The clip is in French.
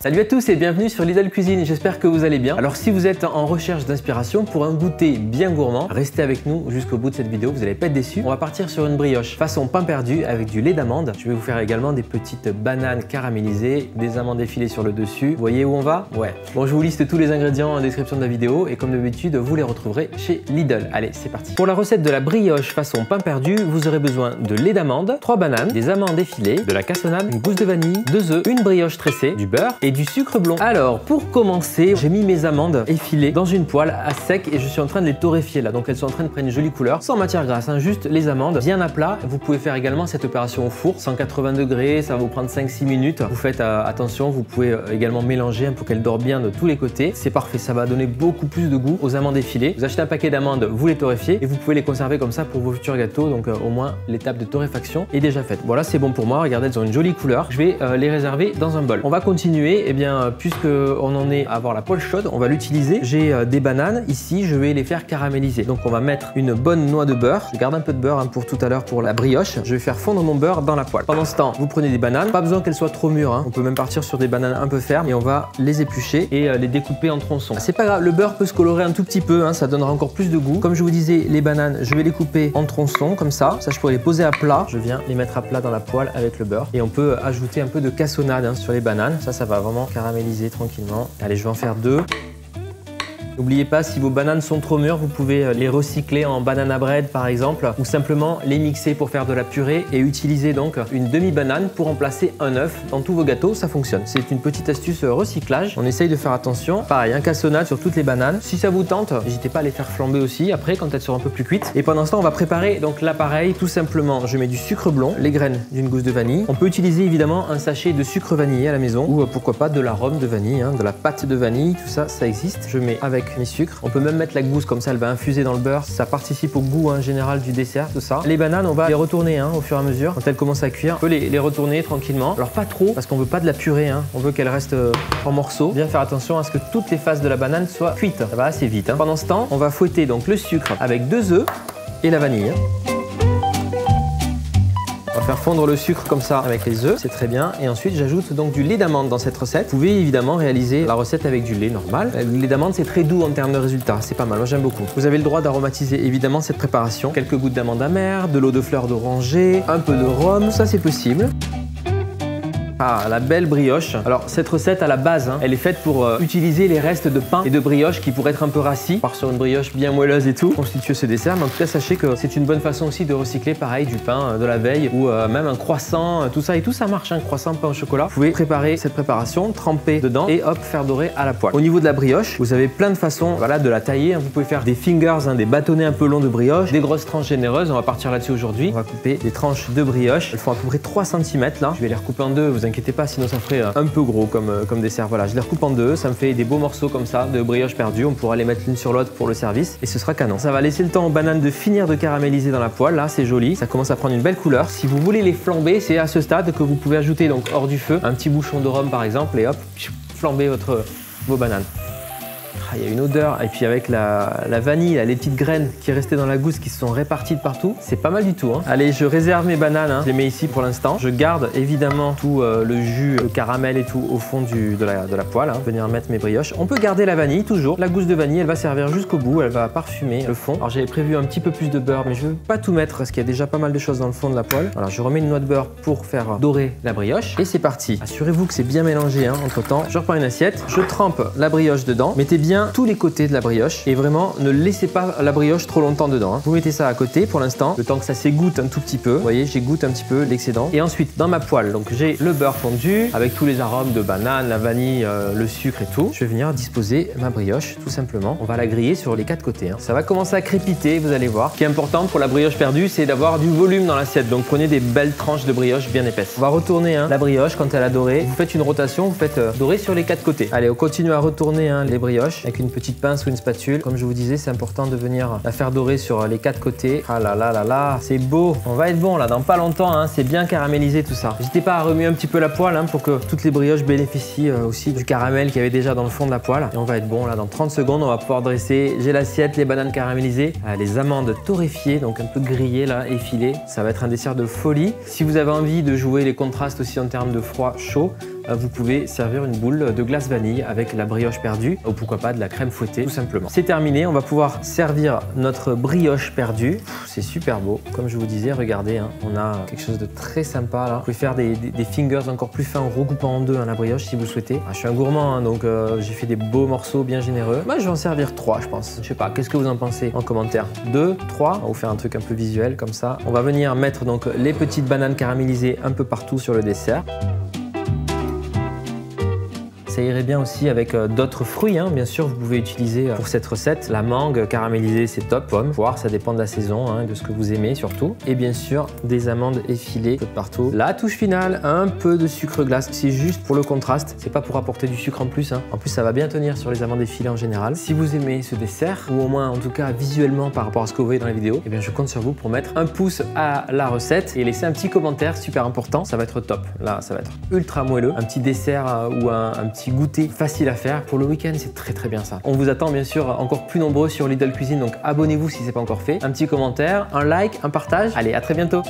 Salut à tous et bienvenue sur Lidl Cuisine, j'espère que vous allez bien. Alors si vous êtes en recherche d'inspiration pour un goûter bien gourmand, restez avec nous jusqu'au bout de cette vidéo, vous n'allez pas être déçus. On va partir sur une brioche façon pain perdu avec du lait d'amande. Je vais vous faire également des petites bananes caramélisées, des amandes effilées sur le dessus. Vous voyez où on va? Ouais. Bon, je vous liste tous les ingrédients en description de la vidéo et comme d'habitude, vous les retrouverez chez Lidl. Allez, c'est parti. Pour la recette de la brioche façon pain perdu, vous aurez besoin de lait d'amande, 3 bananes, des amandes effilées, de la cassonade, une gousse de vanille, 2 œufs, une brioche tressée, du beurre et du sucre blond. Alors, pour commencer, j'ai mis mes amandes effilées dans une poêle à sec et je suis en train de les torréfier là. Donc elles sont en train de prendre une jolie couleur, sans matière grasse, hein, juste les amandes bien à plat. Vous pouvez faire également cette opération au four, 180 degrés, ça va vous prendre 5-6 minutes. Vous faites attention, vous pouvez également mélanger pour qu'elles dorent bien de tous les côtés. C'est parfait, ça va donner beaucoup plus de goût aux amandes effilées. Vous achetez un paquet d'amandes, vous les torréfiez et vous pouvez les conserver comme ça pour vos futurs gâteaux. Donc au moins l'étape de torréfaction est déjà faite. Voilà, c'est bon pour moi. Regardez, elles ont une jolie couleur. Je vais les réserver dans un bol. On va continuer. Eh bien, puisque on en est à avoir la poêle chaude, on va l'utiliser. J'ai des bananes ici, je vais les faire caraméliser. Donc on va mettre une bonne noix de beurre. Je garde un peu de beurre pour tout à l'heure pour la brioche. Je vais faire fondre mon beurre dans la poêle. Pendant ce temps, vous prenez des bananes. Pas besoin qu'elles soient trop mûres, hein. On peut même partir sur des bananes un peu fermes et on va les éplucher et les découper en tronçons. C'est pas grave, le beurre peut se colorer un tout petit peu, hein, ça donnera encore plus de goût. Comme je vous disais, les bananes, je vais les couper en tronçons comme ça. Ça, je pourrais les poser à plat. Je viens les mettre à plat dans la poêle avec le beurre et on peut ajouter un peu de cassonade, hein, sur les bananes. Ça va vraiment caraméliser tranquillement. Allez, je vais en faire 2. N'oubliez pas, si vos bananes sont trop mûres, vous pouvez les recycler en banana bread par exemple, ou simplement les mixer pour faire de la purée et utiliser donc une demi-banane pour remplacer un œuf dans tous vos gâteaux, ça fonctionne. C'est une petite astuce recyclage, on essaye de faire attention. Pareil, un cassonade sur toutes les bananes. Si ça vous tente, n'hésitez pas à les faire flamber aussi après quand elles seront un peu plus cuites. Et pendant ce temps, on va préparer donc l'appareil. Tout simplement, je mets du sucre blond, les graines d'une gousse de vanille. On peut utiliser évidemment un sachet de sucre vanillé à la maison ou pourquoi pas de l'arôme de vanille, hein, de la pâte de vanille, tout ça, ça existe. Je mets avec mes sucres. On peut même mettre la gousse comme ça, elle va infuser dans le beurre. Ça participe au goût général du dessert, tout ça. Les bananes, on va les retourner au fur et à mesure. Quand elles commencent à cuire, on peut les retourner tranquillement. Alors pas trop, parce qu'on veut pas de la purée, hein. On veut qu'elle reste en morceaux. Bien faire attention à ce que toutes les faces de la banane soient cuites. Ça va assez vite, hein. Pendant ce temps, on va fouetter donc le sucre avec 2 œufs et la vanille. On va faire fondre le sucre comme ça avec les œufs, c'est très bien. Et ensuite, j'ajoute donc du lait d'amande dans cette recette. Vous pouvez évidemment réaliser la recette avec du lait normal. Le lait d'amande, c'est très doux en termes de résultats. C'est pas mal, moi j'aime beaucoup. Vous avez le droit d'aromatiser évidemment cette préparation. Quelques gouttes d'amande amère, de l'eau de fleur d'oranger, un peu de rhum, ça c'est possible. Ah, la belle brioche. Alors cette recette à la base, elle est faite pour utiliser les restes de pain et de brioche qui pourraient être un peu rassis. Part sur une brioche bien moelleuse et tout, constituer ce dessert. Mais en tout cas, sachez que c'est une bonne façon aussi de recycler pareil du pain de la veille ou même un croissant, tout ça et tout ça marche, hein, croissant, pain au chocolat. Vous pouvez préparer cette préparation, tremper dedans et hop, faire dorer à la poêle. Au niveau de la brioche, vous avez plein de façons, voilà, de la tailler. Vous pouvez faire des fingers, des bâtonnets un peu longs de brioche, des grosses tranches généreuses. On va partir là-dessus aujourd'hui. On va couper des tranches de brioche. Elles font à peu près 3 cm là. Je vais les recouper en deux. Vous inquiétez pas, sinon ça ferait un peu gros comme dessert. Voilà, je les recoupe en deux, ça me fait des beaux morceaux comme ça de brioche perdue. On pourra les mettre l'une sur l'autre pour le service et ce sera canon. Ça va laisser le temps aux bananes de finir de caraméliser dans la poêle. Là, c'est joli, ça commence à prendre une belle couleur. Si vous voulez les flamber, c'est à ce stade que vous pouvez ajouter donc hors du feu un petit bouchon de rhum par exemple et hop, flamber vos bananes. Il y a une odeur et puis avec la vanille, là, les petites graines qui restaient dans la gousse qui se sont réparties de partout, c'est pas mal du tout, hein. Allez, je réserve mes bananes, je les mets ici pour l'instant. Je garde évidemment tout le jus, le caramel et tout au fond de la poêle, venir mettre mes brioches. On peut garder la vanille toujours, la gousse de vanille, elle va servir jusqu'au bout, elle va parfumer le fond. Alors j'avais prévu un petit peu plus de beurre, mais je ne veux pas tout mettre parce qu'il y a déjà pas mal de choses dans le fond de la poêle. Alors je remets une noix de beurre pour faire dorer la brioche et c'est parti. Assurez-vous que c'est bien mélangé, entre temps. Je reprends une assiette, je trempe la brioche dedans, mettez bien tous les côtés de la brioche et vraiment ne laissez pas la brioche trop longtemps dedans. Vous mettez ça à côté pour l'instant, le temps que ça s'égoutte un tout petit peu. Vous voyez, j'égoutte un petit peu l'excédent. Et ensuite, dans ma poêle, donc j'ai le beurre fondu avec tous les arômes de banane, la vanille, le sucre et tout. Je vais venir disposer ma brioche tout simplement. On va la griller sur les 4 côtés. Ça va commencer à crépiter, vous allez voir. Ce qui est important pour la brioche perdue, c'est d'avoir du volume dans l'assiette. Donc prenez des belles tranches de brioche bien épaisses. On va retourner la brioche quand elle a doré. Vous faites une rotation, vous faites dorer sur les 4 côtés. Allez, on continue à retourner les brioches avec une petite pince ou une spatule. Comme je vous disais, c'est important de venir la faire dorer sur les 4 côtés. Ah là là là là, c'est beau. On va être bon là dans pas longtemps, c'est bien caramélisé tout ça. N'hésitez pas à remuer un petit peu la poêle pour que toutes les brioches bénéficient aussi du caramel qu'il y avait déjà dans le fond de la poêle. Et on va être bon là dans 30 secondes, on va pouvoir dresser. J'ai l'assiette, les bananes caramélisées, les amandes torréfiées, donc un peu grillées là, effilées. Ça va être un dessert de folie. Si vous avez envie de jouer les contrastes aussi en termes de froid chaud, vous pouvez servir une boule de glace vanille avec la brioche perdue ou pourquoi pas de la crème fouettée tout simplement. C'est terminé, on va pouvoir servir notre brioche perdue. C'est super beau, comme je vous disais, regardez, hein, on a quelque chose de très sympa là. Vous pouvez faire des fingers encore plus fins en recoupant en deux la brioche si vous souhaitez. Je suis un gourmand, hein, donc j'ai fait des beaux morceaux bien généreux. Moi je vais en servir 3 je pense. Je sais pas, qu'est-ce que vous en pensez en commentaire? 2, 3, on va vous faire un truc un peu visuel comme ça. On va venir mettre donc les petites bananes caramélisées un peu partout sur le dessert. Ça irait bien aussi avec d'autres fruits, hein. Bien sûr, vous pouvez utiliser pour cette recette la mangue caramélisée, c'est top, pomme, poire, ça dépend de la saison, hein, de ce que vous aimez surtout. Et bien sûr, des amandes effilées de partout. La touche finale, un peu de sucre glace, c'est juste pour le contraste, c'est pas pour apporter du sucre en plus, hein. En plus, ça va bien tenir sur les amandes effilées en général. Si vous aimez ce dessert, ou au moins en tout cas visuellement par rapport à ce que vous voyez dans les vidéos, eh bien je compte sur vous pour mettre un pouce à la recette et laisser un petit commentaire super important, ça va être top. Là, ça va être ultra moelleux, un petit dessert ou un petit goûter facile à faire pour le week-end, c'est très bien ça. On vous attend bien sûr encore plus nombreux sur Lidl Cuisine, donc abonnez-vous si ce n'est pas encore fait. Un petit commentaire, un like, un partage. Allez, à très bientôt.